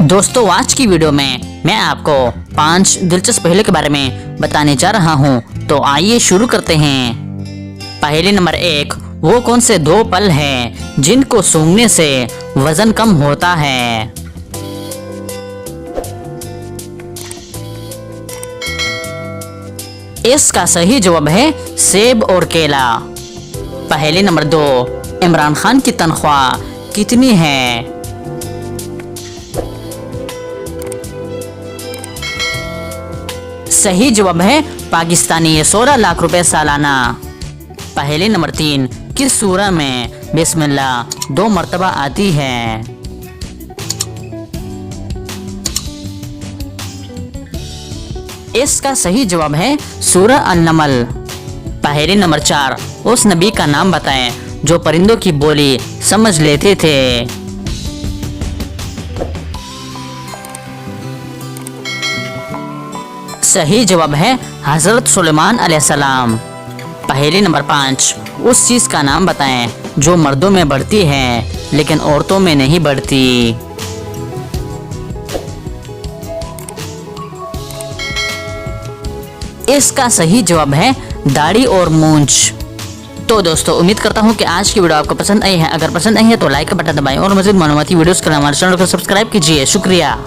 दोस्तों आज की वीडियो में मैं आपको 5 दिलचस्प पहेलियों के बारे में बताने जा रहा हूं, तो आइए शुरू करते हैं। पहेली नंबर 1, वो कौन से 2 फल हैं जिनको सूंघने से वजन कम होता है? इसका सही जवाब है सेब और केला। पहेली नंबर 2, इमरान खान की तनख्वाह कितनी है? सही जवाब है पाकिस्तानी 16 लाख रुपए सालाना। पहेली नंबर 3, किस सूरह में बिस्मिल्लाह 2 मर्तबा आती है? इसका सही जवाब है सूरह अन-नमल। पहेली नंबर 4, उस नबी का नाम बताएं जो परिंदों की बोली समझ लेते थे। सही जवाब है हजरत सुलेमान अलैहिस्सलाम। पहेली नंबर 5, उस चीज का नाम बताएं जो मर्दों में बढ़ती है लेकिन औरतों में नहीं बढ़ती। इसका सही जवाब है दाढ़ी और मूंछ। तो दोस्तों उम्मीद करता हूँ कि आज की वीडियो आपको पसंद आई है। अगर पसंद आई है तो लाइक का बटन दबाएं और मज़ीद मालूमाती वीडियोस के लिए हमारे चैनल को सब्सक्राइब कीजिए। शुक्रिया।